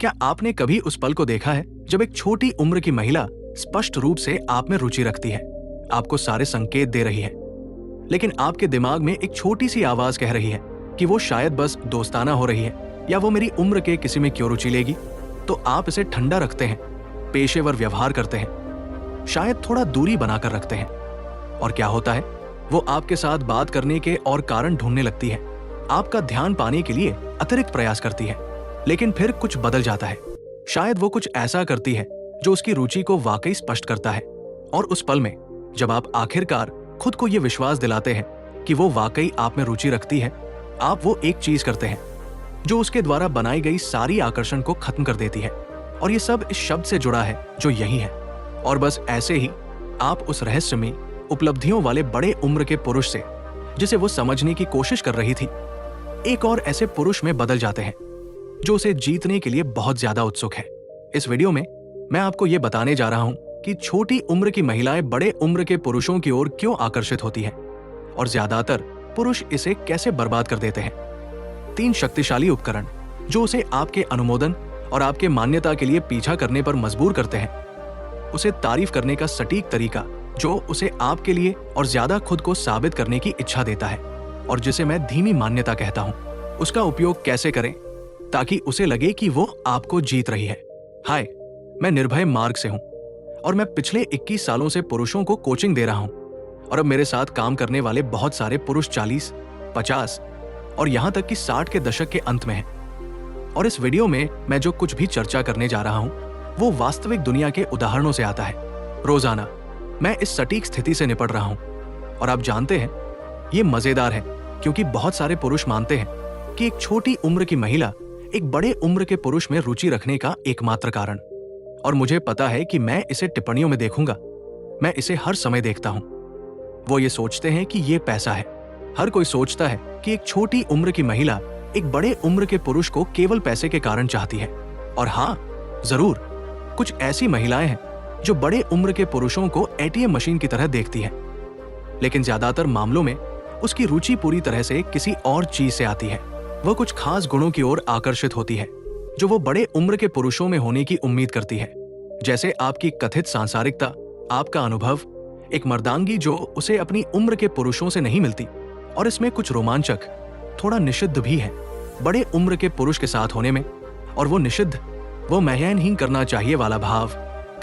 क्या आपने कभी उस पल को देखा है जब एक छोटी उम्र की महिला स्पष्ट रूप से आप में रुचि रखती है, आपको सारे संकेत दे रही है, लेकिन आपके दिमाग में एक छोटी सी आवाज कह रही है कि वो शायद बस दोस्ताना हो रही है या वो मेरी उम्र के किसी में क्यों रुचि लेगी? तो आप इसे ठंडा रखते हैं, पेशेवर व्यवहार करते हैं, शायद थोड़ा दूरी बनाकर रखते हैं। और क्या होता है? वो आपके साथ बात करने के और कारण ढूंढने लगती है, आपका ध्यान पाने के लिए अतिरिक्त प्रयास करती है। लेकिन फिर कुछ बदल जाता है। शायद वो कुछ ऐसा करती है जो उसकी रुचि को वाकई स्पष्ट करता है। और उस पल में जब आप आखिरकार खुद को ये विश्वास दिलाते हैं कि वो वाकई आप में रुचि रखती है, आप वो एक चीज करते हैं जो उसके द्वारा बनाई गई सारी आकर्षण को खत्म कर देती है। और ये सब इस शब्द से जुड़ा है जो यही है। और बस ऐसे ही आप उस रहस्यमयी उपलब्धियों वाले बड़े उम्र के पुरुष से, जिसे वो समझने की कोशिश कर रही थी, एक और ऐसे पुरुष में बदल जाते हैं जो उसे जीतने के लिए बहुत ज्यादा उत्सुक है। इस वीडियो में मैं आपको यह बताने जा रहा हूं कि छोटी उम्र की महिलाएं बड़े उम्र के पुरुषों की ओर क्यों आकर्षित होती हैं और ज्यादातर पुरुष इसे कैसे बर्बाद कर देते हैं। 3 शक्तिशाली उपकरण जो उसे आपके अनुमोदन और आपके मान्यता के लिए पीछा करने पर मजबूर करते हैं। उसे तारीफ करने का सटीक तरीका जो उसे आपके लिए और ज्यादा खुद को साबित करने की इच्छा देता है और जिसे मैं धीमी मान्यता कहता हूं। उसका उपयोग कैसे करें ताकि उसे लगे कि वो आपको जीत रही है। हाय, मैं निर्भय मार्ग से हूं और मैं पिछले 21 सालों से पुरुषों को कोचिंग दे रहा हूं और अब मेरे साथ काम करने वाले बहुत सारे पुरुष 40, 50 और यहां तक कि 60 के दशक के अंत में हैं। और इस वीडियो में मैं जो कुछ भी चर्चा करने जा रहा हूं वो वास्तविक दुनिया के उदाहरणों से आता है। रोजाना मैं इस सटीक स्थिति से निपट रहा हूं और आप जानते हैं ये मजेदार है क्योंकि बहुत सारे पुरुष मानते हैं कि एक छोटी उम्र की महिला एक बड़े उम्र के पुरुष में रुचि रखने का एकमात्र कारण। और मुझे पता है कि मैं इसे टिप्पणियों में देखूंगा, मैं इसे हर समय देखता हूं। वो ये सोचते हैं कि ये पैसा है। हर कोई सोचता है कि एक छोटी उम्र की महिला एक बड़े उम्र के पुरुष को केवल पैसे के कारण चाहती है। और हाँ, जरूर कुछ ऐसी महिलाएं हैं जो बड़े उम्र के पुरुषों को एटीएम मशीन की तरह देखती है, लेकिन ज्यादातर मामलों में उसकी रुचि पूरी तरह से किसी और चीज से आती है। वह कुछ खास गुणों की ओर आकर्षित होती है जो वो बड़े उम्र के पुरुषों में होने की उम्मीद करती है, जैसे आपकी कथित सांसारिकता, आपका अनुभव, एक मर्दांगी जो उसे अपनी उम्र के पुरुषों से नहीं मिलती। और इसमें कुछ रोमांचक, थोड़ा निषिद्ध भी है बड़े उम्र के पुरुष के साथ होने में। और वो निषिद्ध, वो महयनहीन करना चाहिए वाला भाव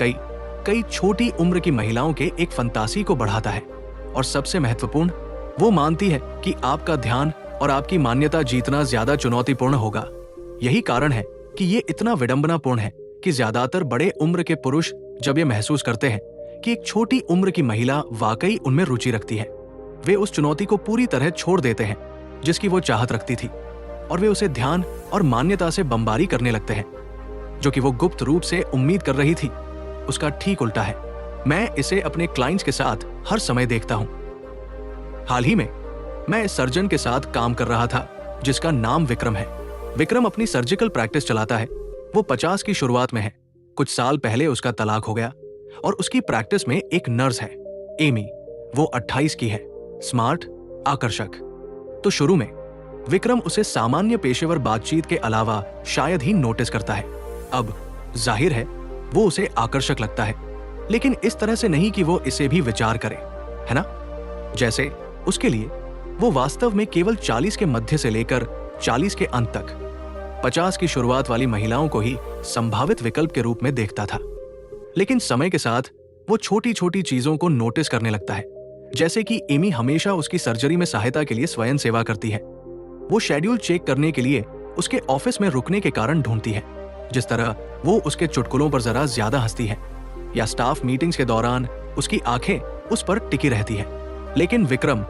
कई छोटी उम्र की महिलाओं के एक फंतासी को बढ़ाता है। और सबसे महत्वपूर्ण, वो मानती है कि आपका ध्यान और आपकी मान्यता जीतना ज्यादा चुनौतीपूर्ण होगा। यही कारण है कि ये इतना विडंबनापूर्ण है कि ज्यादातर बड़े उम्र के पुरुष जब ये महसूस करते हैं कि एक छोटी उम्र की महिला वाकई उनमें रुचि रखती है, वे उस चुनौती को पूरी तरह छोड़ देते हैं जिसकी वो चाहत रखती थी और वे उसे ध्यान और मान्यता से बमबारी करने लगते हैं जो कि वो गुप्त रूप से उम्मीद कर रही थी। उसका ठीक उल्टा है। मैं इसे अपने क्लाइंट्स के साथ हर समय देखता हूं। हाल ही में मैं इस सर्जन के साथ काम कर रहा था जिसका नाम विक्रम है। विक्रम अपनी सर्जिकल प्रैक्टिस चलाता है। वो 50 की शुरुआत में है। कुछ साल पहले उसका तलाक हो गया और उसकी प्रैक्टिस में एक नर्स है, एमी। वो 28 की है, स्मार्ट, आकर्षक। तो शुरू में विक्रम उसे सामान्य पेशेवर बातचीत के अलावा शायद ही नोटिस करता है। अब जाहिर है वो उसे आकर्षक लगता है, लेकिन इस तरह से नहीं कि वो इसे भी विचार करे, है ना? जैसे उसके लिए वो वास्तव में केवल 40 के मध्य से लेकर 40 के अंत तक 50 की शुरुआत वाली महिलाओं को ही संभावित विकल्प के रूप में देखता था। लेकिन समय के साथ वो छोटी छोटी चीजों को नोटिस करने लगता है, जैसे कि एमी हमेशा उसकी सर्जरी में सहायता के लिए स्वयं सेवा करती है। वो शेड्यूल चेक करने के लिए उसके ऑफिस में रुकने के कारण ढूंढती है, जिस तरह वो उसके चुटकुलों पर जरा ज्यादा हंसती है, या स्टाफ मीटिंग्स के दौरान उसकी आंखें उस पर टिकी रहती है। लेकिन विक्रम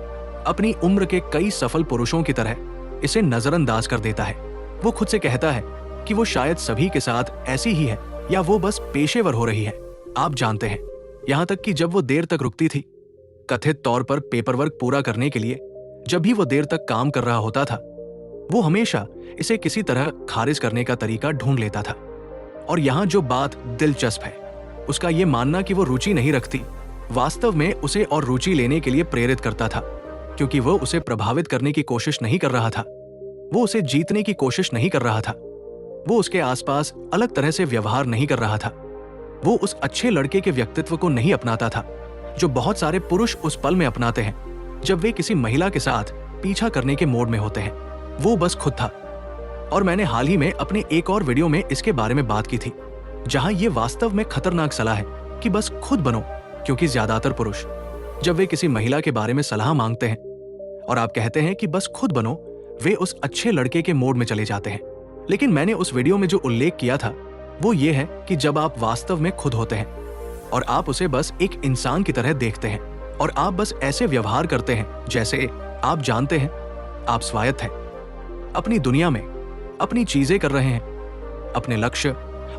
अपनी उम्र के कई सफल पुरुषों की तरह इसे नजरअंदाज कर देता है। वो खुद से कहता है कि वो शायद सभी के साथ ऐसी ही है या वो बस पेशेवर हो रही है। आप जानते हैं, यहां तक कि जब वो देर तक रुकती थी, कथित तौर पर पेपरवर्क पूरा करने के लिए, जब भी वो देर तक काम कर रहा होता था, वो हमेशा इसे किसी तरह खारिज करने का तरीका ढूंढ लेता था। और यहां जो बात दिलचस्प है, उसका ये मानना कि वो रुचि नहीं रखती वास्तव में उसे और रुचि लेने के लिए प्रेरित करता था, क्योंकि वो उसे प्रभावित करने की कोशिश नहीं कर रहा था, वो उसे जीतने की कोशिश नहीं कर रहा था। वो उसके आसपास अलग तरह से व्यवहार नहीं कर रहा था। वो उस अच्छे लड़के के व्यक्तित्व को नहीं अपनाता था जो बहुत सारे पुरुष उस पल में अपनाते हैं जब वे किसी महिला के साथ पीछा करने के मोड में होते हैं। वो बस खुद था। और मैंने हाल ही में अपने एक और वीडियो में इसके बारे में बात की थी, जहां ये वास्तव में खतरनाक सलाह है कि बस खुद बनो, क्योंकि ज्यादातर पुरुष जब वे किसी महिला के बारे में सलाह मांगते हैं और आप कहते हैं कि बस खुद बनो, वे उस अच्छे लड़के के मोड में चले जाते हैं। लेकिन मैंने उस वीडियो में जो उल्लेख किया था वो ये है कि जब आप वास्तव में खुद होते हैं और आप उसे बस एक इंसान की तरह देखते हैं और आप बस ऐसे व्यवहार करते हैं जैसे आप जानते हैं आप स्वायत्त हैं, अपनी दुनिया में अपनी चीजें कर रहे हैं, अपने लक्ष्य,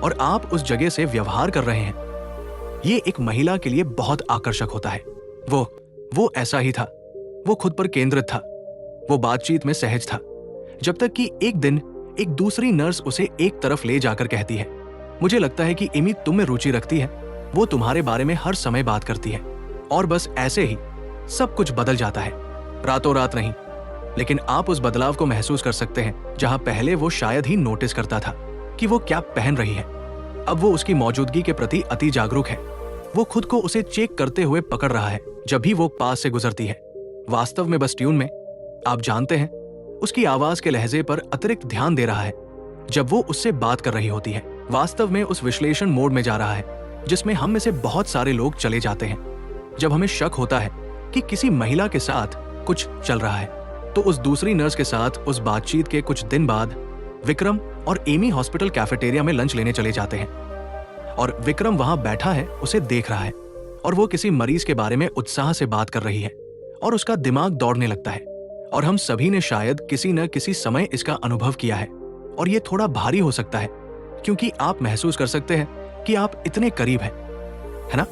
और आप उस जगह से व्यवहार कर रहे हैं, ये एक महिला के लिए बहुत आकर्षक होता है। वो ऐसा ही था। वो खुद पर केंद्रित था। वो बातचीत में सहज था, जब तक कि एक दिन एक दूसरी नर्स उसे एक तरफ ले जाकर कहती है, मुझे लगता है कि एमी तुम में रुचि रखती है, वो तुम्हारे बारे में हर समय बात करती है। और बस ऐसे ही सब कुछ बदल जाता है, रातों रात नहीं, लेकिन आप उस बदलाव को महसूस कर सकते हैं जहां पहले वो शायद ही नोटिस करता था कि वो क्या पहन रही है। अब वो उसकी मौजूदगी के प्रति अति जागरूक है। वो खुद को उसे चेक करते हुए पकड़ रहा है जब भी वो पास से गुजरती है, वास्तव में बस ट्यून में, आप जानते हैं, उसकी आवाज के लहजे पर अतिरिक्त ध्यान दे रहा है जब वो उससे बात कर रही होती है। वास्तव में उस विश्लेषण मोड में जा रहा है जिसमें हम में से बहुत सारे लोग चले जाते हैं जब हमें शक होता है कि किसी महिला के साथ कुछ चल रहा है। तो उस दूसरी नर्स के साथ उस बातचीत के कुछ दिन बाद विक्रम और एमी हॉस्पिटल कैफेटेरिया में लंच लेने चले जाते हैं और विक्रम वहां बैठा है, उसे देख रहा है और वो किसी मरीज के बारे में उत्साह से बात कर रही है और उसका दिमाग दौड़ने लगता है। और हम सभी ने शायद किसी न किसी समय इसका अनुभव किया है और ये थोड़ा भारी हो सकता है क्योंकि आप महसूस कर सकते हैं कि आप इतने करीब हैं, है ना?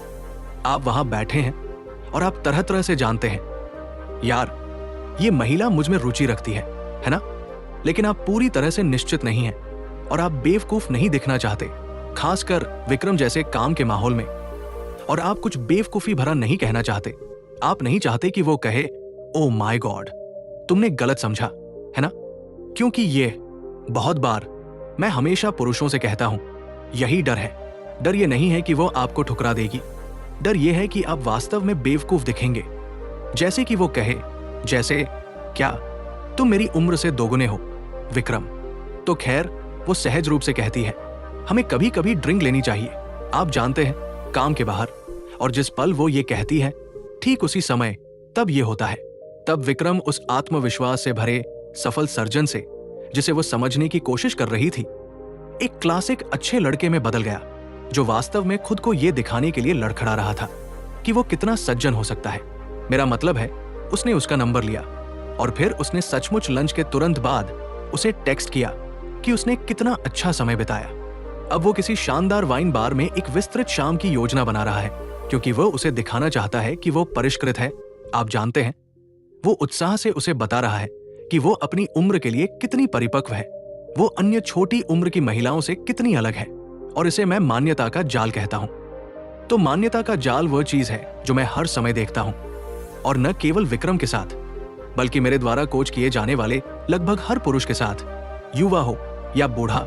आप वहां बैठे हैं और आप तरह तरह से जानते हैं, यार ये महिला मुझ में रुचि रखती है ना? लेकिन आप पूरी तरह से निश्चित नहीं हैं और आप बेवकूफ नहीं दिखना चाहते, खासकर विक्रम जैसे काम के माहौल में। और आप कुछ बेवकूफी भरा नहीं कहना चाहते। आप नहीं चाहते कि वो कहे, ओ माय गॉड, तुमने गलत समझा, है ना? क्योंकि ये बहुत बार मैं हमेशा पुरुषों से कहता हूं, यही डर है। डर ये नहीं है कि वो आपको ठुकरा देगी, डर ये है कि आप वास्तव में बेवकूफ दिखेंगे। जैसे कि वो कहे, जैसे, क्या तुम मेरी उम्र से दोगुने हो विक्रम? तो खैर, वो सहज रूप से कहती है, हमें कभी कभी ड्रिंक लेनी चाहिए, आप जानते हैं, काम के बाहर। और जिस पल वो ये कहती है, ठीक उसी समय तब ये होता है। तब विक्रम उस आत्मविश्वास से भरे सफल सर्जन से, जिसे वो समझने की कोशिश कर रही थी, एक क्लासिक अच्छे लड़के में बदल गया जो वास्तव में खुद को ये दिखाने के लिए लड़खड़ा रहा था कि वो कितना सज्जन हो सकता है। मेरा मतलब है, उसने उसका नंबर लिया और फिर उसने सचमुच लंच के तुरंत बाद उसे टेक्स्ट किया कि उसने कितना अच्छा समय बिताया। अब वो किसी शानदार वाइन बार में एक विस्तृत शाम की योजना बना रहा है क्योंकि वो उसे दिखाना चाहता है कि वो परिष्कृत है। आप जानते हैं, वो उत्साह से उसे बता रहा है कि वो अपनी उम्र के लिए कितनी परिपक्व है, वो अन्य छोटी उम्र की महिलाओं से कितनी अलग है। और इसे मैं मान्यता का जाल कहता हूं। तो मान्यता का जाल वो चीज है जो मैं हर समय देखता हूं, और न केवल विक्रम के साथ, बल्कि मेरे द्वारा कोच किए जाने वाले लगभग हर पुरुष के साथ, युवा हो या बूढ़ा।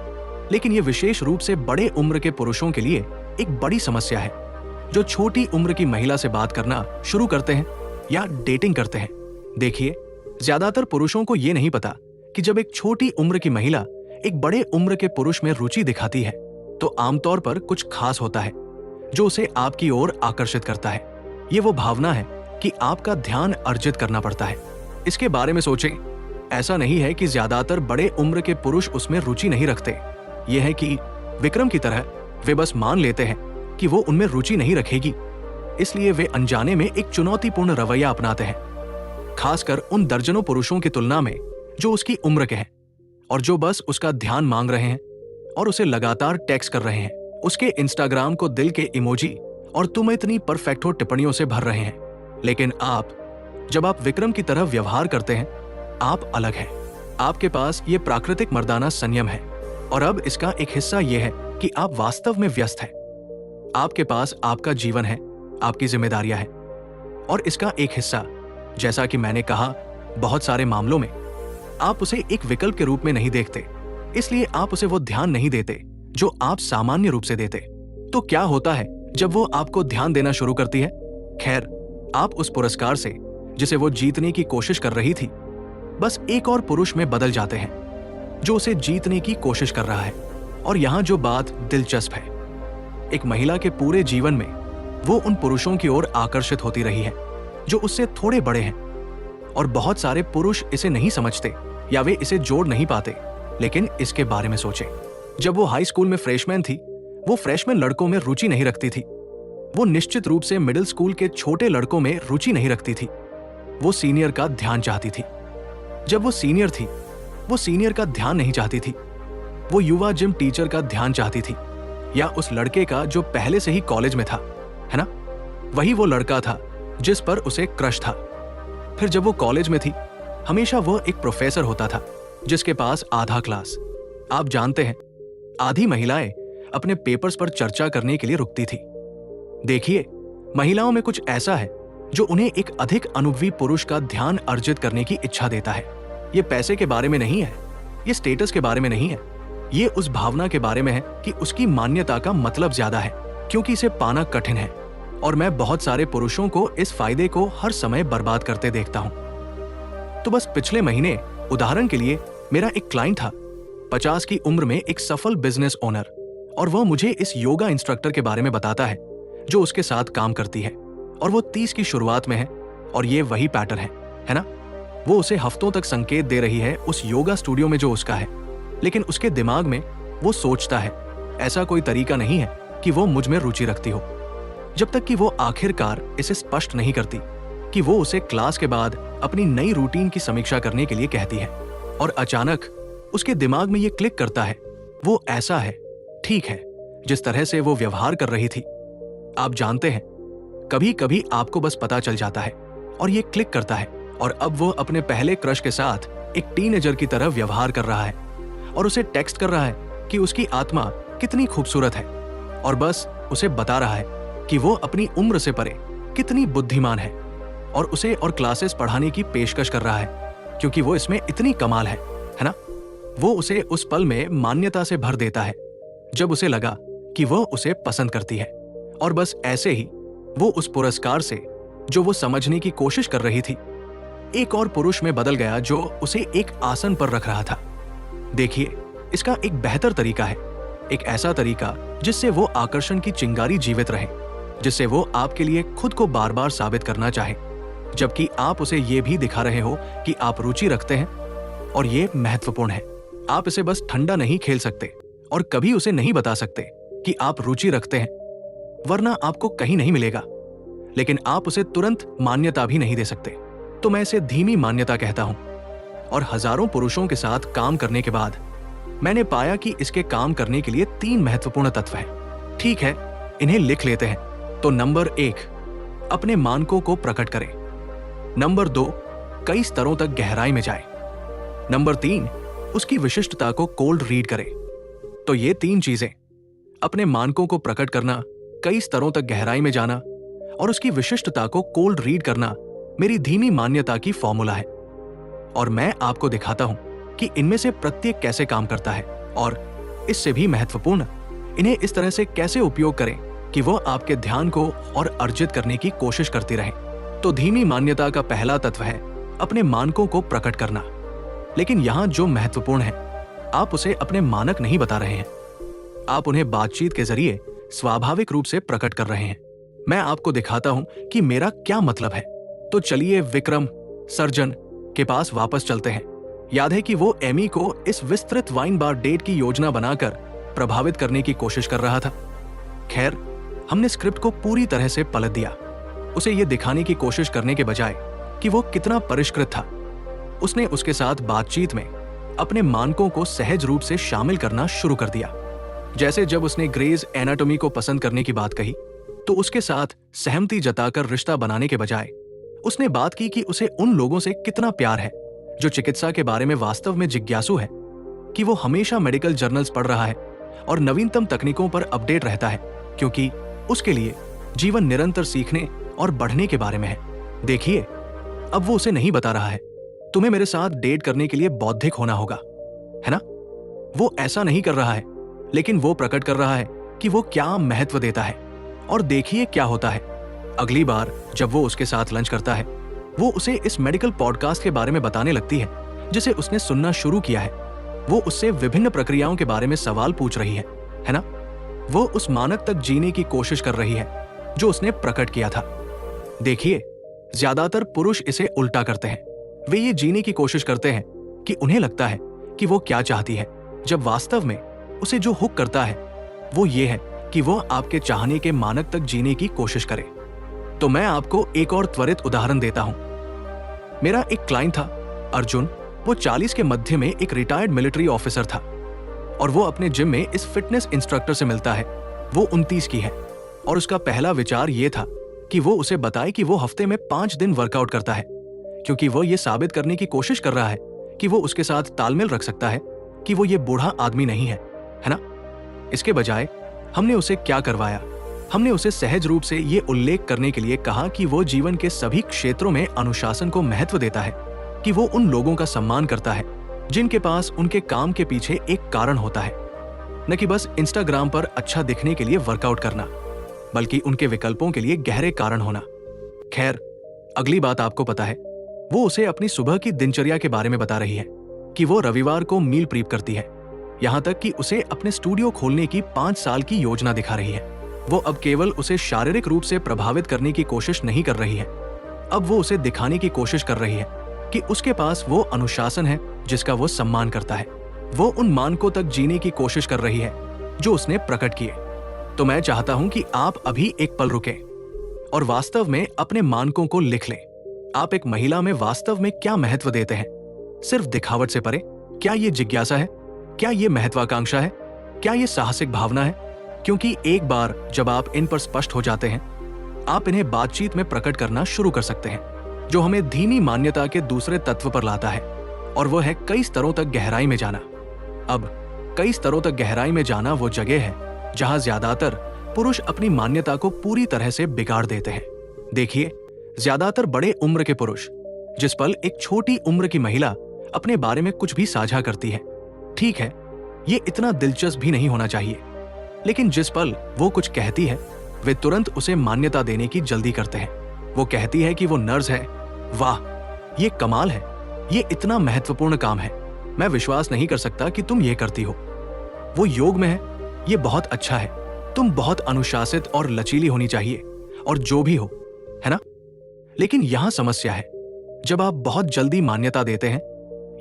लेकिन ये विशेष रूप से बड़े उम्र के पुरुषों के लिए एक बड़ी समस्या है जो छोटी उम्र की महिला से बात करना शुरू करते हैं या डेटिंग करते हैं। देखिए, ज्यादातर पुरुषों को ये नहीं पता कि जब एक छोटी उम्र की महिला एक बड़े उम्र के पुरुष में रुचि दिखाती है तो आमतौर पर कुछ खास होता है जो उसे आपकी ओर आकर्षित करता है। ये वो भावना है कि आपका ध्यान अर्जित करना पड़ता है। इसके बारे में सोचें, ऐसा नहीं है कि ज्यादातर बड़े उम्र के पुरुष उसमें रुचि नहीं रखते। यह है कि विक्रम की तरह वे बस मान लेते हैं कि वो उनमें रुचि नहीं रखेगी, इसलिए वे अनजाने में एक चुनौतीपूर्ण रवैया अपनाते हैं, खासकर उन दर्जनों पुरुषों की तुलना में जो उसकी उम्र के हैं और जो बस उसका ध्यान मांग रहे हैं और उसे लगातार टेक्स्ट कर रहे हैं, उसके इंस्टाग्राम को दिल के इमोजी और तुम इतनी परफेक्ट हो टिप्पणियों से भर रहे हैं। लेकिन आप, जब आप विक्रम की तरह व्यवहार करते हैं, आप अलग हैं। आपके पास ये प्राकृतिक मर्दाना संयम है और अब इसका एक हिस्सा यह है कि आप वास्तव में व्यस्त हैं। आपके पास आपका जीवन है, आपकी जिम्मेदारियां हैं, और इसका एक हिस्सा, जैसा कि मैंने कहा, बहुत सारे मामलों में आप उसे एक विकल्प के रूप में नहीं देखते, इसलिए आप उसे वो ध्यान नहीं देते जो आप सामान्य रूप से देते। तो क्या होता है जब वो आपको ध्यान देना शुरू करती है? खैर, आप उस पुरस्कार से जिसे वो जीतने की कोशिश कर रही थी, बस एक और पुरुष में बदल जाते हैं जो उसे जीतने की कोशिश कर रहा है। और यहां जो बात दिलचस्प है, एक महिला के पूरे जीवन में वो उन पुरुषों की ओर आकर्षित होती रही है जो उससे थोड़े बड़े हैं। और बहुत सारे पुरुष इसे नहीं समझते या वे इसे जोड़ नहीं पाते। लेकिन इसके बारे में सोचें, जब वो हाई स्कूल में फ्रेशमैन थी, वो फ्रेशमैन लड़कों में रुचि नहीं रखती थी। वो निश्चित रूप से मिडिल स्कूल के छोटे लड़कों में रुचि नहीं रखती थी। वो सीनियर का ध्यान चाहती थी। जब वो सीनियर थी, वो सीनियर का ध्यान नहीं चाहती थी। वो युवा जिम टीचर का ध्यान चाहती थी, या उस लड़के का जो पहले से ही कॉलेज में था, है ना? वही वो लड़का था जिस पर उसे क्रश था। फिर जब वो कॉलेज में थी, हमेशा वो एक प्रोफेसर होता था जिसके पास आधा क्लास। आप जानते हैं, आधी महिलाएं अपने पेपर्स पर चर्चा करने के लिए रुकती थी। देखिए, महिलाओं में कुछ ऐसा है जो उन्हें एक अधिक अनुभवी पुरुष का ध्यान अर्जित करने की इच्छा देता है। ये पैसे के बारे में नहीं है, ये स्टेटस के बारे में नहीं है, ये उस भावना के बारे में है कि उसकी मान्यता का मतलब ज्यादा है, क्योंकि इसे पाना कठिन है। और मैं बहुत सारे पुरुषों को इस फायदे को हर समय बर्बाद करते देखता हूं। तो बस पिछले महीने उदाहरण के लिए मेरा एक क्लाइंट था, 50 की उम्र में एक सफल बिजनेस ओनर, और वह मुझे इस योगा इंस्ट्रक्टर के बारे में बताता है जो उसके साथ काम करती है, और वो 30 की शुरुआत में है। और ये वही पैटर्न है ना? वो उसे हफ्तों तक संकेत दे रही है उस योगा स्टूडियो में जो उसका है, लेकिन उसके दिमाग में वो सोचता है ऐसा कोई तरीका नहीं है कि वो मुझ में रुचि रखती हो, जब तक कि वो आखिरकार इसे स्पष्ट नहीं करती कि वो उसे क्लास के बाद अपनी नई रूटीन की समीक्षा करने के लिए कहती है। और अचानक उसके दिमाग में ये क्लिक करता है, वो ऐसा है, ठीक है, जिस तरह से वो व्यवहार कर रही थी। आप जानते हैं, कभी कभी आपको बस पता चल जाता है और ये क्लिक करता है, और अब वो अपने पहले क्रश के साथ एक टीनेजर की तरह व्यवहार कर रहा है और उसे टेक्स्ट कर रहा है कि उसकी आत्मा कितनी खूबसूरत है, और बस उसे बता रहा है कि वो अपनी उम्र से परे कितनी बुद्धिमान है, और उसे और क्लासेस पढ़ाने की पेशकश कर रहा है क्योंकि वो इसमें इतनी कमाल है ना? वो उसे उस पल में मान्यता से भर देता है जब उसे लगा कि वो उसे पसंद करती है। और बस ऐसे ही वो उस पुरस्कार से जो वो समझने की कोशिश कर रही थी, एक और पुरुष में बदल गया जो उसे एक आसन पर रख रहा था। देखिए, इसका एक बेहतर तरीका है, एक ऐसा तरीका जिससे वो आकर्षण की चिंगारी जीवित रहे, जिससे वो आपके लिए खुद को बार बार साबित करना चाहे, जबकि आप उसे ये भी दिखा रहे हो कि आप रुचि रखते हैं। और ये महत्वपूर्ण है। आप इसे बस ठंडा नहीं खेल सकते और कभी उसे नहीं बता सकते कि आप रुचि रखते हैं, वरना आपको कहीं नहीं मिलेगा। लेकिन आप उसे तुरंत मान्यता भी नहीं दे सकते। तो मैं इसे धीमी मान्यता कहता हूं। और हजारों पुरुषों के साथ काम करने के बाद मैंने पाया कि इसके काम करने के लिए 3 महत्वपूर्ण तत्व हैं। ठीक है, इन्हें लिख लेते हैं। तो नंबर 1, अपने मानकों को प्रकट करें। नंबर 2, कई स्तरों तक गहराई में जाए। नंबर 3, उसकी विशिष्टता को कोल्ड रीड करें। तो ये 3 चीजें, अपने मानकों को प्रकट करना, कई स्तरों तक गहराई में जाना और उसकी विशिष्टता को कोल्ड रीड करना, मेरी धीमी मान्यता की फॉर्मूला है। और मैं आपको दिखाता हूं कि इनमें से प्रत्येक कैसे काम करता है, और इससे भी महत्वपूर्ण, इन्हें इस तरह से कैसे उपयोग करें कि वो आपके ध्यान को और अर्जित करने की कोशिश करती रहे। तो धीमी मान्यता का पहला तत्व है अपने मानकों को प्रकट करना। लेकिन यहां जो महत्वपूर्ण है, आप उसे अपने मानक नहीं बता रहे हैं, आप उन्हें बातचीत के जरिए स्वाभाविक रूप से प्रकट कर रहे हैं। मैं आपको दिखाता हूं कि मेरा क्या मतलब है। तो चलिए विक्रम सर्जन के पास वापस चलते हैं। याद है कि वो एमी को इस विस्तृत वाइन बार डेट की योजना बनाकर प्रभावित करने की कोशिश कर रहा था। खैर, हमने स्क्रिप्ट को पूरी तरह से पलट दिया, उसे ये दिखाने की कोशिश करने के बजाय कि वो कितना परिष्कृत था। उसने उसके साथ बातचीत में अपने मानकों को सहज रूप से शामिल करना शुरू कर दिया। जैसे जब उसने ग्रेज एनाटॉमी को पसंद करने की बात कही, तो उसके साथ सहमति जताकर रिश्ता बनाने के बजाय उसने बात की कि उसे उन लोगों से कितना प्यार है जो चिकित्सा के बारे में वास्तव में जिज्ञासु है, कि वो हमेशा मेडिकल जर्नल्स पढ़ रहा है और नवीनतम तकनीकों पर अपडेट रहता है, क्योंकि उसके लिए जीवन निरंतर सीखने और बढ़ने के बारे में है। देखिए, अब वो उसे नहीं बता रहा है, तुम्हें मेरे साथ डेट करने के लिए बौद्धिक होना होगा, है ना? वो ऐसा नहीं कर रहा है, लेकिन वो प्रकट कर रहा है कि वो क्या महत्व देता है। और देखिए क्या होता है। अगली बार जब वो उसके साथ लंच करता है, वो उसे इस मेडिकल पॉडकास्ट के बारे में बताने लगती है जिसे उसने सुनना शुरू किया है। वो उससे विभिन्न प्रक्रियाओं के बारे में सवाल पूछ रही है ना? वो उस मानक तक जीने की कोशिश कर रही है जो उसने प्रकट किया था। देखिए, ज्यादातर पुरुष इसे उल्टा करते हैं। वे ये जीने की कोशिश करते हैं कि उन्हें लगता है कि वो क्या चाहती है, जब वास्तव में उसे जो हुक करता है वो ये है कि वो आपके चाहने के मानक तक जीने की कोशिश करे। तो मैं आपको एक और त्वरित उदाहरण देता हूं। मेरा एक क्लाइंट था, अर्जुन। वो 40 के मध्य में एक रिटायर्ड मिलिट्री ऑफिसर था और वो अपने जिम में इस फिटनेस इंस्ट्रक्टर से मिलता है। वो 29 की है और उसका पहला विचार ये था कि वो उसे बताए कि वो हफ्ते में 5 दिन वर्कआउट करता है, क्योंकि वो ये साबित करने की कोशिश कर रहा है कि वो उसके साथ तालमेल रख सकता है, कि वो ये बूढ़ा आदमी नहीं है ना? इसके बजाय हमने उसे क्या करवाया? हमने उसे सहज रूप से ये उल्लेख करने के लिए कहा कि वो जीवन के सभी क्षेत्रों में अनुशासन को महत्व देता है, कि वो उन लोगों का सम्मान करता है जिनके पास उनके काम के पीछे एक कारण होता है, न कि बस इंस्टाग्राम पर अच्छा दिखने के लिए वर्कआउट करना, बल्कि उनके विकल्पों के लिए गहरे कारण होना। खैर, अगली बात आपको पता है, वो उसे अपनी सुबह की दिनचर्या के बारे में बता रही है कि वो रविवार को मील प्रीप करती है, यहां तक कि उसे अपने स्टूडियो खोलने की 5 साल की योजना दिखा रही है। वो अब केवल उसे शारीरिक रूप से प्रभावित करने की कोशिश नहीं कर रही है, अब वो उसे दिखाने की कोशिश कर रही है कि उसके पास वो अनुशासन है जिसका वो सम्मान करता है। वो उन मानकों तक जीने की कोशिश कर रही है जो उसने प्रकट किए। तो मैं चाहता हूं कि आप अभी एक पल रुकें और वास्तव में अपने मानकों को लिख लें। आप एक महिला में वास्तव में क्या महत्व देते हैं? सिर्फ दिखावट से परे, क्या ये जिज्ञासा है? क्या ये महत्वाकांक्षा है? क्या ये साहसिक भावना है? क्योंकि एक बार जब आप इन पर स्पष्ट हो जाते हैं, आप इन्हें बातचीत में प्रकट करना शुरू कर सकते हैं, जो हमें धीमी मान्यता के दूसरे तत्व पर लाता है, और वह है कई स्तरों तक गहराई में जाना। अब कई स्तरों तक गहराई में जाना वो जगह है जहां ज्यादातर पुरुष अपनी मान्यता को पूरी तरह से बिगाड़ देते हैं। देखिए, ज्यादातर बड़े उम्र के पुरुष, जिस पल एक छोटी उम्र की महिला अपने बारे में कुछ भी साझा करती है, ठीक है, ये इतना दिलचस्प भी नहीं होना चाहिए, लेकिन जिस पल वो कुछ कहती है, वे तुरंत उसे मान्यता देने की जल्दी करते हैं। वो कहती है कि वो नर्स है। वाह, ये कमाल है, ये इतना महत्वपूर्ण काम है, मैं विश्वास नहीं कर सकता कि तुम ये करती हो। वो योग में है, ये बहुत अच्छा है, तुम बहुत अनुशासित और लचीली होनी चाहिए, और जो भी हो, है ना? लेकिन यहां समस्या है, जब आप बहुत जल्दी मान्यता देते हैं,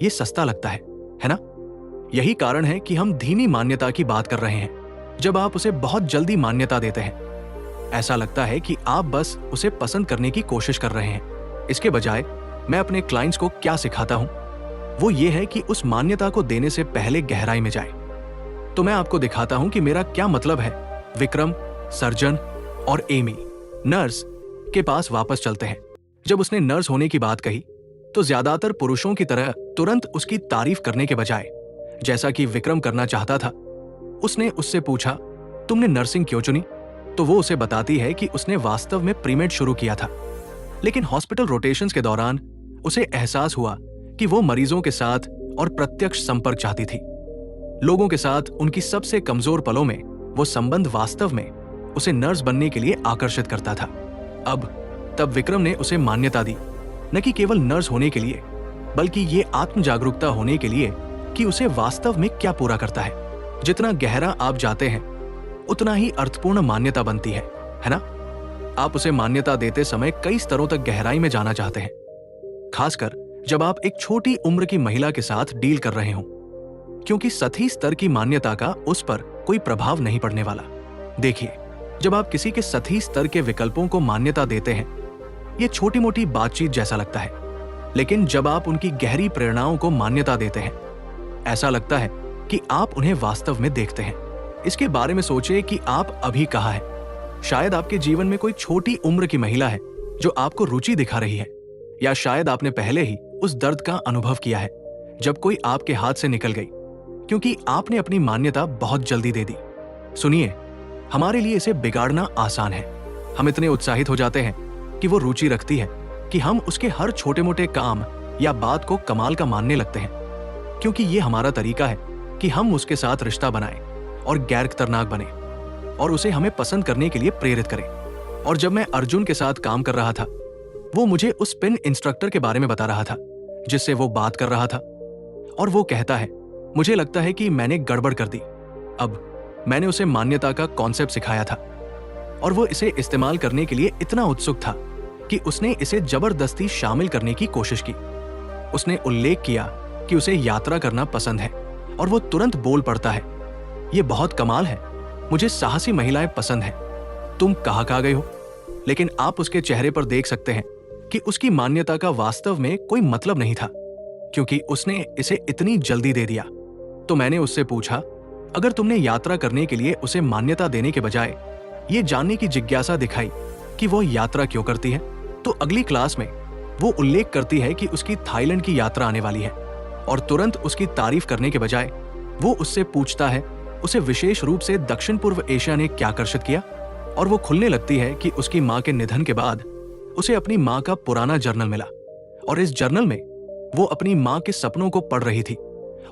ये सस्ता लगता है ना? यही कारण है कि हम धीमी मान्यता की बात कर रहे हैं। जब आप उसे बहुत जल्दी मान्यता देते हैं, ऐसा लगता है कि आप बस उसे पसंद करने की कोशिश कर रहे हैं। इसके बजाय मैं अपने क्लाइंट्स को क्या सिखाता हूं, वो ये है कि उस मान्यता को देने से पहले गहराई में जाए। तो मैं आपको दिखाता हूं कि मेरा क्या मतलब है। विक्रम, सर्जन और एमी, नर्स, के पास वापस चलते हैं। जब उसने नर्स होने की बात कही, तो ज्यादातर पुरुषों की तरह तुरंत उसकी तारीफ करने के बजाय, जैसा कि विक्रम करना चाहता था, उसने उससे पूछा, तुमने नर्सिंग क्यों चुनी? तो वो उसे बताती है कि उसने वास्तव में प्रीमेड शुरू किया था, लेकिन हॉस्पिटल रोटेशंस के दौरान उसे एहसास हुआ कि वो मरीजों के साथ और प्रत्यक्ष संपर्क चाहती थी। लोगों के साथ उनकी सबसे कमजोर पलों में वो संबंध वास्तव में उसे नर्स बनने के लिए आकर्षित करता था। तब विक्रम ने उसे मान्यता दी, न कि केवल नर्स होने के लिए, बल्कि ये आत्म जागरूकता होने के लिए कि उसे वास्तव में क्या पूरा करता है। जितना गहरा आप जाते हैं, उतना ही अर्थपूर्ण मान्यता बनती है ना? आप उसे मान्यता देते समय कई स्तरों तक गहराई में जाना चाहते हैं, खासकर जब आप एक छोटी उम्र की महिला के साथ डील कर रहे हो, क्योंकि सतही स्तर की मान्यता का उस पर कोई प्रभाव नहीं पड़ने वाला। देखिए, जब आप किसी के सतही स्तर के विकल्पों को मान्यता देते हैं, ये छोटी मोटी बातचीत जैसा लगता है, लेकिन जब आप उनकी गहरी प्रेरणाओं को मान्यता देते हैं, ऐसा लगता है कि आप उन्हें वास्तव में देखते हैं। इसके बारे में सोचिए कि आप अभी कहाँ हैं। शायद आपके जीवन में कोई छोटी उम्र की महिला है जो आपको रुचि दिखा रही है, या शायद आपने पहले ही उस दर्द का अनुभव किया है जब कोई आपके हाथ से निकल गई, क्योंकि आपने अपनी मान्यता बहुत जल्दी दे दी। सुनिए, हमारे लिए इसे बिगाड़ना आसान है। हम इतने उत्साहित हो जाते हैं कि वो रुचि रखती है कि हम उसके हर छोटे मोटे काम या बात को कमाल का मानने लगते हैं, क्योंकि ये हमारा तरीका है कि हम उसके साथ रिश्ता बनाएं और गैर खतरनाक बने और उसे हमें पसंद करने के लिए प्रेरित करें। और जब मैं अर्जुन के साथ काम कर रहा था, वो मुझे उस पिन इंस्ट्रक्टर के बारे में बता रहा था जिससे वो बात कर रहा था, और वो कहता है, मुझे लगता है कि मैंने गड़बड़ कर दी। अब मैंने उसे मान्यता का कॉन्सेप्ट सिखाया था और वो इसे इस्तेमाल करने के लिए इतना उत्सुक था कि उसने इसे जबरदस्ती शामिल करने की कोशिश की। उसने उल्लेख किया कि उसे यात्रा करना पसंद है और वो तुरंत बोल पड़ता है, ये बहुत कमाल है, मुझे साहसी महिलाएं पसंद है, तुम कहाँ गए हो? लेकिन आप उसके चेहरे पर देख सकते हैं कि उसकी मान्यता का वास्तव में कोई मतलब नहीं था, क्योंकि उसने इसे इतनी जल्दी दे दिया। तो मैंने उससे पूछा, अगर तुमने यात्रा करने के लिए उसे मान्यता देने के बजाय ये जानने की जिज्ञासा दिखाई कि वो यात्रा क्यों करती है, तो अगली क्लास में वो उल्लेख करती है कि उसकी थाईलैंड की यात्रा आने वाली है, और तुरंत उसकी तारीफ करने के बजाय वो उससे पूछता है उसे विशेष रूप से दक्षिण पूर्व एशिया ने क्या आकर्षित किया, और वो खुलने लगती है कि उसकी माँ के निधन के बाद उसे अपनी माँ का पुराना जर्नल मिला और इस जर्नल में वो अपनी माँ के सपनों को पढ़ रही थी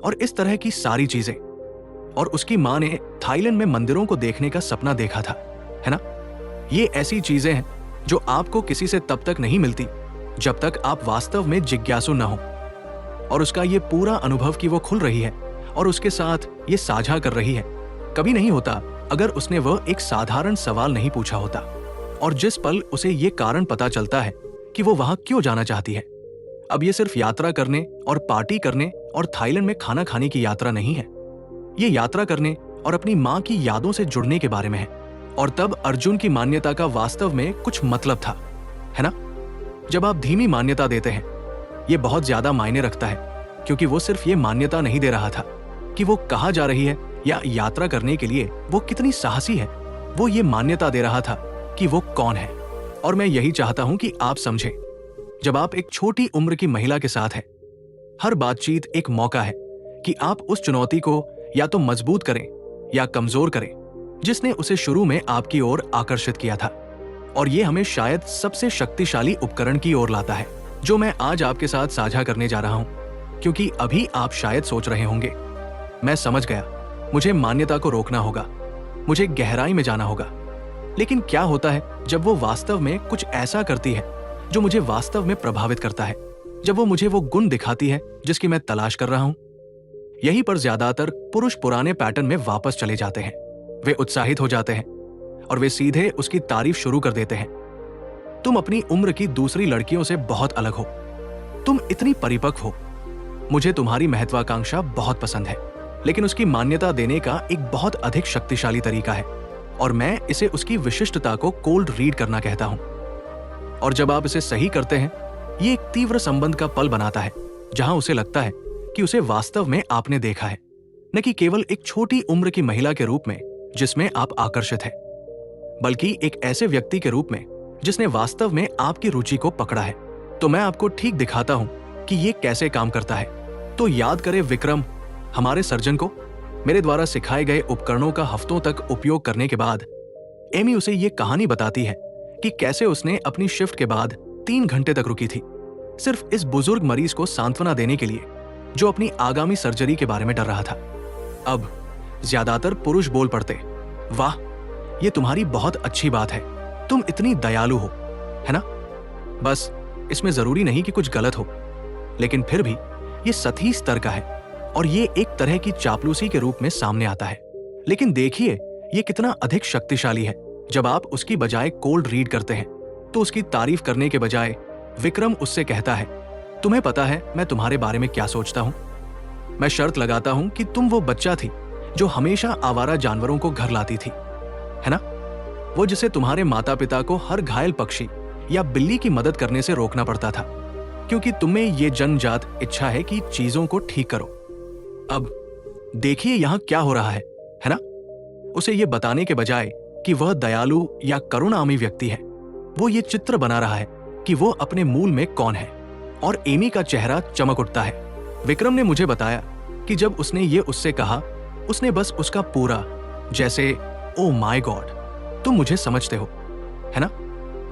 और इस तरह की सारी चीजें। और उसकी माँ ने थाईलैंड में मंदिरों को देखने का सपना देखा था, है ना? ये ऐसी चीजें हैं जो आपको किसी से तब तक नहीं मिलती जब तक आप वास्तव में जिज्ञासु न हो। और उसका ये पूरा अनुभव कि वो खुल रही है और उसके साथ ये साझा कर रही है, कभी नहीं होता अगर उसने वह एक साधारण सवाल नहीं पूछा होता। और जिस पल उसे ये कारण पता चलता है कि वो वहां क्यों जाना चाहती है, अब ये सिर्फ यात्रा करने और पार्टी करने और थाईलैंड में खाना खाने की यात्रा नहीं है, ये यात्रा करने और अपनी माँ की यादों से जुड़ने के बारे में है। और तब अर्जुन की मान्यता का वास्तव में कुछ मतलब था, है ना? जब आप धीमी मान्यता देते हैं, ये बहुत ज्यादा मायने रखता है, क्योंकि वो सिर्फ ये मान्यता नहीं दे रहा था कि वो कहाँ जा रही है या यात्रा करने के लिए वो कितनी साहसी है, वो ये मान्यता दे रहा था कि वो कौन है। और मैं यही चाहता हूं कि आप समझें, जब आप एक छोटी उम्र की महिला के साथ हैं, हर बातचीत एक मौका है कि आप उस चुनौती को या तो मजबूत करें या कमजोर करें जिसने उसे शुरू में आपकी ओर आकर्षित किया था। और ये हमें शायद सबसे शक्तिशाली उपकरण की ओर लाता है जो मैं आज आपके साथ साझा करने जा रहा हूं, क्योंकि अभी आप शायद सोच रहे होंगे, मैं समझ गया, मुझे मान्यता को रोकना होगा, मुझे गहराई में जाना होगा। लेकिन क्या होता है जब वो वास्तव में कुछ ऐसा करती है जो मुझे वास्तव में प्रभावित करता है, जब वो मुझे वो गुण दिखाती है जिसकी मैं तलाश कर रहा हूं? यहीं पर ज्यादातर पुरुष पुराने पैटर्न में वापस चले जाते हैं। वे उत्साहित हो जाते हैं और वे सीधे उसकी तारीफ शुरू कर देते हैं। तुम अपनी उम्र की दूसरी लड़कियों से बहुत अलग हो, तुम इतनी परिपक्व हो, मुझे तुम्हारी महत्वाकांक्षा बहुत पसंद है। लेकिन उसकी मान्यता देने का एक बहुत अधिक शक्तिशाली तरीका है, और मैं इसे उसकी विशिष्टता को कोल्ड रीड करना कहता हूं। और जब आप इसे सही करते हैं, ये एक तीव्र संबंध का पल बनाता है जहां उसे लगता है कि उसे वास्तव में आपने देखा है, न कि केवल एक छोटी उम्र की महिला के रूप में जिसमें आप आकर्षित हैं, बल्कि एक ऐसे व्यक्ति के रूप में जिसने वास्तव में आपकी रुचि को पकड़ा है। तो मैं आपको ठीक दिखाता हूं कि ये कैसे काम करता है। तो याद करें विक्रम, हमारे सर्जन को मेरे द्वारा सिखाए गए उपकरणों का हफ्तों तक उपयोग करने के बाद एमी उसे ये कहानी बताती है कि कैसे उसने अपनी शिफ्ट के बाद 3 घंटे तक रुकी थी, सिर्फ इस बुजुर्ग मरीज को सांत्वना देने के लिए जो अपनी आगामी सर्जरी के बारे में डर रहा था। अब ज्यादातर पुरुष बोल पड़ते, वाह, ये तुम्हारी बहुत अच्छी बात है, तुम इतनी दयालु हो, है ना? बस इसमें जरूरी नहीं कि कुछ गलत हो, लेकिन फिर भी ये सतही स्तर का है और ये एक तरह की चापलूसी के रूप में सामने आता है। लेकिन देखिए ये कितना अधिक शक्तिशाली है। जब आप उसकी बजाय कोल्ड रीड करते हैं तो उसकी तारीफ करने के बजाय विक्रम उससे कहता है, तुम्हें पता है मैं तुम्हारे बारे में क्या सोचता हूं? मैं शर्त लगाता हूं कि तुम वो बच्चा थी जो हमेशा आवारा जानवरों को घर लाती थी, है ना? वो जिसे तुम्हारे माता पिता को हर घायल पक्षी या बिल्ली की मदद करने से रोकना पड़ता था, क्योंकि तुम्हें ये जन्मजात इच्छा है कि चीजों को ठीक करो। अब देखिए यहां क्या हो रहा है ना? उसे ये बताने के बजाय कि वह दयालु या करुणामयी व्यक्ति है, वो ये चित्र बना रहा है कि वो अपने मूल में कौन है। और एमी का चेहरा चमक उठता है। विक्रम ने मुझे बताया कि जब उसने ये उससे कहा, उसने बस उसका पूरा, जैसे ओ माय गॉड, तुम मुझे समझते हो, है ना?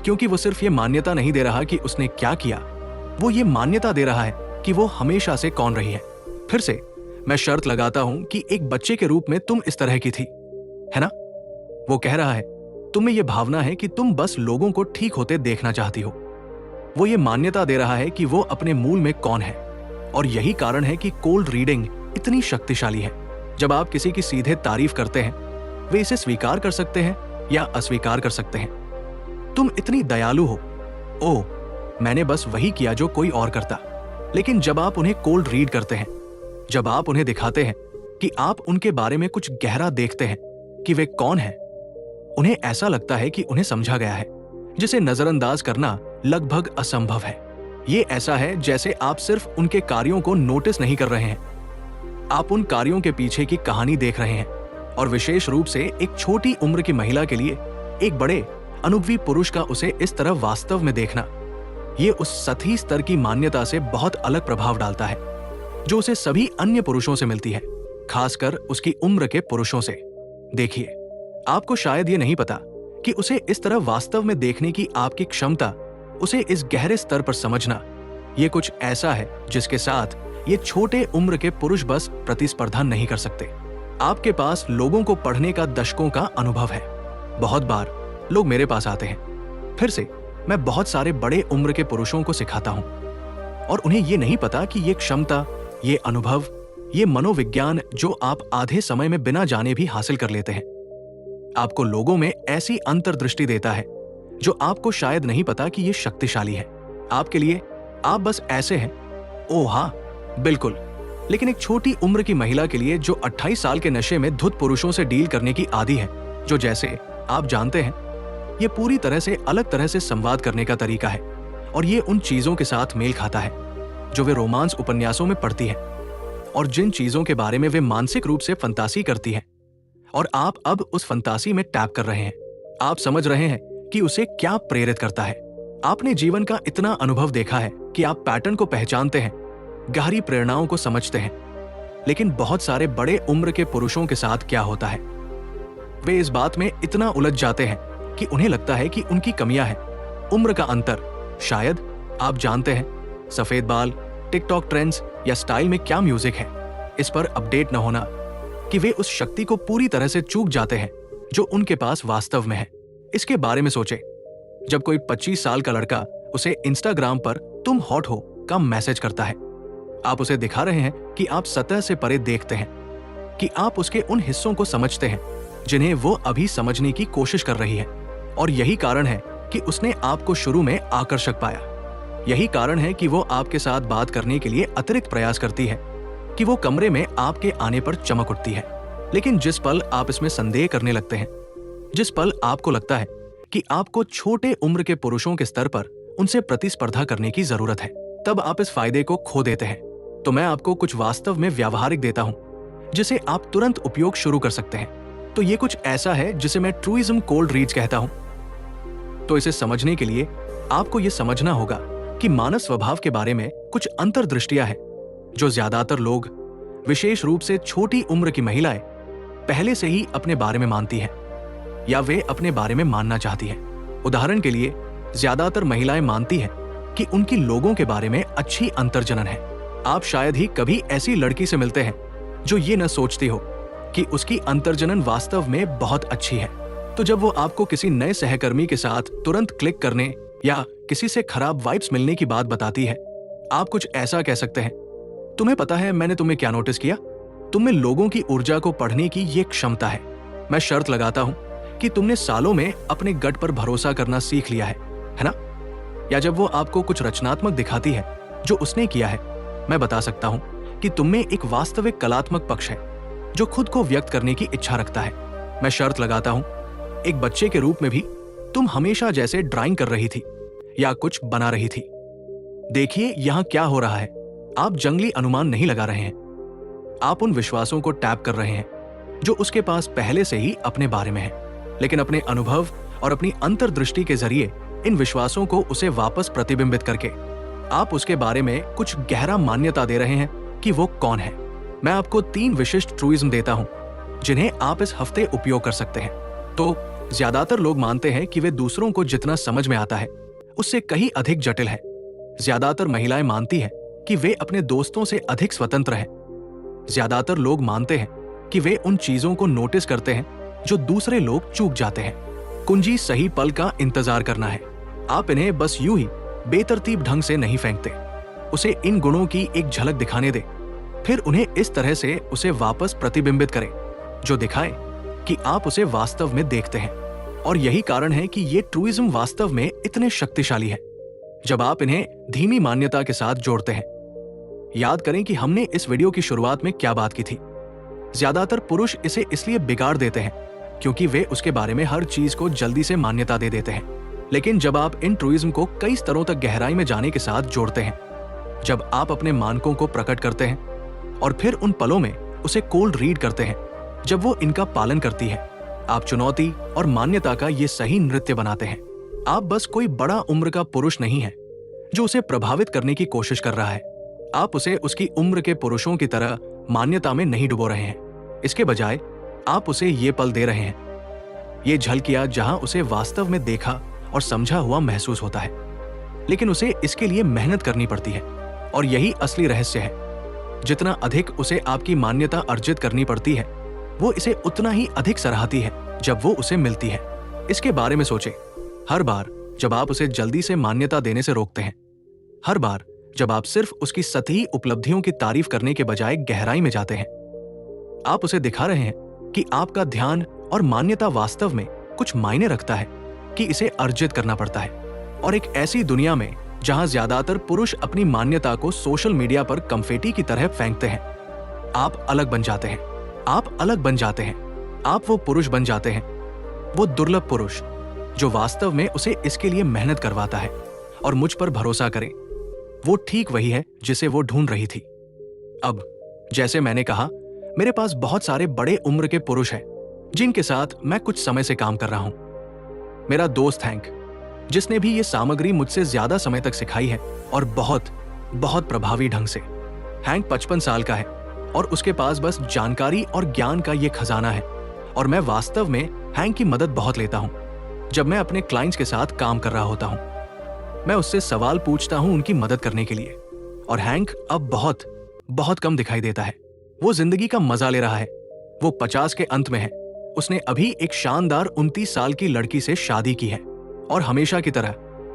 क्योंकि वो सिर्फ ये मान्यता नहीं दे रहा कि उसने क्या किया, वो ये मान्यता दे रहा है कि वो हमेशा से कौन रही है। फिर से मैं शर्त लगाता हूं कि एक बच्चे के रूप में तुम इस तरह की थी, है ना? वो कह रहा है, तुम में ये भावना है कि तुम बस लोगों को ठीक होते देखना चाहती हो। वो ये मान्यता दे रहा है कि वो अपने मूल में कौन है। और यही कारण है कि कोल्ड रीडिंग इतनी शक्तिशाली है। जब आप किसी की सीधे तारीफ करते हैं, वे इसे स्वीकार कर सकते हैं या अस्वीकार कर सकते हैं। तुम इतनी दयालु हो, ओह, मैंने बस वही किया जो कोई और करता। लेकिन जब आप उन्हें कोल्ड रीड करते हैं, जब आप उन्हें दिखाते हैं कि आप उनके बारे में कुछ गहरा देखते हैं कि वे कौन हैं, उन्हें ऐसा लगता है कि उन्हें समझा गया है, जिसे नजरअंदाज करना लगभग असंभव है। ये ऐसा है जैसे आप सिर्फ उनके कार्यों को नोटिस नहीं कर रहे हैं, आप उन कार्यों के पीछे की कहानी देख रहे हैं। और विशेष रूप से एक छोटी उम्र की महिला के लिए एक बड़े अनुभवी पुरुष का उसे इस तरह वास्तव में देखना, ये उस सतही स्तर की मान्यता से बहुत अलग प्रभाव डालता है जो उसे सभी अन्य पुरुषों से मिलती है, खासकर उसकी उम्र के पुरुषों से। देखिए, आपको शायद ये नहीं पता कि उसे इस तरह वास्तव में देखने की आपकी क्षमता, उसे इस गहरे स्तर पर समझना, ये कुछ ऐसा है जिसके साथ ये छोटे उम्र के पुरुष बस प्रतिस्पर्धा नहीं कर सकते। आपके पास लोगों को पढ़ने का दशकों का अनुभव है। बहुत बार लोग मेरे पास आते हैं। फिर से मैं बहुत सारे बड़े उम्र के पुरुषों को सिखाता हूं और उन्हें ये नहीं पता कि ये क्षमता, ये अनुभव, ये मनोविज्ञान जो आप आधे समय में बिना जाने भी हासिल कर लेते हैं, आपको लोगों में ऐसी अंतर्दृष्टि देता है जो आपको शायद नहीं पता कि ये शक्तिशाली है। आपके लिए आप बस ऐसे हैं, ओह हाँ, बिल्कुल। लेकिन एक छोटी उम्र की महिला के लिए जो 28 साल के नशे में धुत पुरुषों से डील करने की आदी है, जो जैसे आप जानते हैं, ये पूरी तरह से अलग तरह से संवाद करने का तरीका है और ये उन चीजों के साथ मेल खाता है जो वे रोमांस उपन्यासों में पढ़ती है और जिन चीजों के बारे में वे मानसिक रूप से फंतासी करती है। और आप अब उस फंतासी में टैप कर रहे हैं। आप समझ रहे हैं कि उसे क्या प्रेरित करता है। आपने जीवन का इतना अनुभव देखा है कि आप पैटर्न को पहचानते हैं, गहरी प्रेरणाओं को समझते हैं। लेकिन बहुत सारे बड़े उम्र के पुरुषों के साथ क्या होता है, वे इस बात में इतना उलझ जाते हैं कि उन्हें लगता है कि उनकी कमियां हैं। उम्र का अंतर, शायद आप जानते हैं, सफेद बाल, टिकटॉक ट्रेंड्स या स्टाइल में क्या म्यूजिक है, इस पर अपडेट न होना, कि वे उस शक्ति को पूरी तरह से चूक जाते हैं जो उनके पास वास्तव में है। इसके बारे में सोचें, जब कोई 25 साल का लड़का उसे इंस्टाग्राम पर तुम हॉट हो का मैसेज करता है, आप उसे दिखा रहे हैं कि आप सतह से परे देखते हैं, कि आप उसके उन हिस्सों को समझते हैं जिन्हें वो अभी समझने की कोशिश कर रही है। और यही कारण है कि उसने आपको शुरू में आकर्षक पाया। यही कारण है कि वो आपके साथ बात करने के लिए अतिरिक्त प्रयास करती है, कि वो कमरे में आपके आने पर चमक उठती है। लेकिन जिस पल आप इसमें संदेह करने लगते हैं, जिस पल आपको लगता है कि आपको छोटे उम्र के पुरुषों के स्तर पर उनसे प्रतिस्पर्धा करने की जरूरत है, तब आप इस फायदे को खो देते हैं। तो मैं आपको कुछ वास्तव में व्यावहारिक देता हूं जिसे आप तुरंत उपयोग शुरू कर सकते हैं। तो ये कुछ ऐसा है जिसे मैं ट्रूइज्म कोल्ड रीड्स कहता हूं। तो इसे समझने के लिए आपको यह समझना होगा कि मानव स्वभाव के बारे में कुछ अंतर्दृष्टियां हैं जो ज्यादातर लोग, विशेष रूप से छोटी उम्र की महिलाएं, पहले से ही अपने बारे में मानती हैं या वे अपने बारे में मानना चाहती हैं। उदाहरण के लिए, ज्यादातर महिलाएं मानती हैं कि उनकी लोगों के बारे में अच्छी अंतर्जनन है। आप शायद ही कभी ऐसी लड़की से मिलते हैं जो ये न सोचती हो कि उसकी अंतर्जनन वास्तव में बहुत अच्छी है। तो जब वो आपको किसी नए सहकर्मी के साथ तुरंत क्लिक करने या किसी से खराब वाइब्स मिलने की बात बताती है, आप कुछ ऐसा कह सकते हैं, तुम्हें पता है मैंने तुम्हें क्या नोटिस किया? तुम में लोगों की ऊर्जा को पढ़ने की ये क्षमता है। मैं शर्त लगाता हूं कि तुमने सालों में अपने गट पर भरोसा करना सीख लिया है ना? या जब वो आपको कुछ रचनात्मक दिखाती है जो उसने किया है, मैं बता सकता हूं कि तुम में एक वास्तविक कलात्मक पक्ष है जो खुद को व्यक्त करने की इच्छा रखता है। मैं शर्त लगाता हूं, एक बच्चे के रूप में भी तुम हमेशा जैसे ड्राइंग कर रही थी या कुछ बना रही थी। देखिए यहां क्या हो रहा है, आप जंगली अनुमान नहीं लगा रहे हैं, आप उन विश्वासों को टैप कर रहे हैं जो उसके पास पहले से ही अपने बारे में है। लेकिन अपने अनुभव और अपनी अंतर्दृष्टि के जरिए इन विश्वासों को उसे वापस प्रतिबिंबित करके आप उसके बारे में कुछ गहरा मान्यता दे रहे हैं कि वो कौन है। मैं आपको 3 विशिष्ट ट्रूइज्म देता हूं जिन्हें आप इस हफ्ते उपयोग कर सकते हैं। तो ज्यादातर लोग मानते हैं कि वे दूसरों को जितना समझ में आता है उससे कहीं अधिक जटिल है। ज्यादातर महिलाएं मानती हैं कि वे अपने दोस्तों से अधिक स्वतंत्र हैं। ज्यादातर लोग मानते हैं कि वे उन चीजों को नोटिस करते हैं जो दूसरे लोग चूक जाते हैं। कुंजी सही पल का इंतजार करना है। आप इन्हें बस यूं ही बेतरतीब ढंग से नहीं फेंकते। उसे इन गुणों की एक झलक दिखाने दे, फिर उन्हें इस तरह से उसे वापस प्रतिबिंबित करें जो दिखाए कि आप उसे वास्तव में देखते हैं। और यही कारण है कि ये ट्रूइज्म वास्तव में इतने शक्तिशाली है जब आप इन्हें धीमी मान्यता के साथ जोड़ते हैं। याद करें कि हमने इस वीडियो की शुरुआत में क्या बात की थी। ज्यादातर पुरुष इसे इसलिए बिगाड़ देते हैं क्योंकि वे उसके बारे में हर चीज को जल्दी से मान्यता दे देते हैं। लेकिन जब आप इन ट्रूइज्म को कई स्तरों तक गहराई में जाने के साथ जोड़ते हैं, जब आप अपने मानकों को प्रकट करते हैं और फिर उन पलों में उसे कोल्ड रीड करते हैं जब वो इनका पालन करती है, आप चुनौती और मान्यता का ये सही नृत्य बनाते हैं। आप बस कोई बड़ा उम्र का पुरुष नहीं है जो उसे प्रभावित करने की कोशिश कर रहा है। आप उसे उसकी उम्र के पुरुषों की तरह मान्यता में नहीं डुबो रहे हैं। इसके बजाय आप उसे ये पल दे रहे हैं, ये झलकियां जहां उसे वास्तव में देखा और समझा हुआ महसूस होता है। लेकिन उसे इसके लिए मेहनत करनी पड़ती है और यही असली रहस्य है। जितना अधिक उसे आपकी मान्यता अर्जित करनी पड़ती है, वो इसे उतना ही अधिक सराहती है जब वो उसे मिलती है। इसके बारे में सोचें। हर बार जब आप उसे जल्दी से मान्यता देने से रोकते हैं, हर बार जब आप सिर्फ उसकी सतही उपलब्धियों की तारीफ करने के बजाय गहराई में जाते हैं, आप उसे दिखा रहे हैं कि आपका ध्यान और मान्यता वास्तव में कुछ मायने रखता है, कि इसे अर्जित करना पड़ता है। और एक ऐसी दुनिया में जहां ज्यादातर पुरुष अपनी मान्यता को सोशल मीडिया पर कंफेटी की तरह फेंकते हैं, आप अलग बन जाते हैं। आप अलग बन जाते हैं। आप वो पुरुष बन जाते हैं, वो दुर्लभ पुरुष जो वास्तव में उसे इसके लिए मेहनत करवाता है। और मुझ पर भरोसा करें, वो ठीक वही है जिसे वो ढूंढ रही थी। अब जैसे मैंने कहा, मेरे पास बहुत सारे बड़े उम्र के पुरुष हैं जिनके साथ मैं कुछ समय से काम कर रहा हूं। मेरा दोस्त हैंक, जिसने भी ये सामग्री मुझसे ज्यादा समय तक सिखाई है और बहुत बहुत प्रभावी ढंग से। हैंक 55 साल का है और उसके पास बस जानकारी और ज्ञान का ये खजाना है। और मैं वास्तव में हैंक की मदद बहुत लेता हूं जब मैं अपने क्लाइंट्स के साथ काम कर रहा होता हूं। मैं उससे सवाल पूछता हूं उनकी मदद करने के लिए, और हैंक अब बहुत बहुत कम दिखाई देता है। वो जिंदगी का मजा ले रहा है। वो 50 के अंत में है। उसने अभी एक शानदार 29 साल की लड़की से शादी की है। और हमेशा की तरह,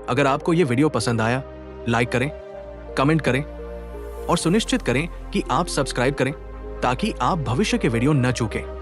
अगर आपको ये वीडियो पसंद आया, लाइक करें, कमेंट करें और सुनिश्चित करें कि आप सब्सक्राइब करें ताकि आप भविष्य के वीडियो न चूकें।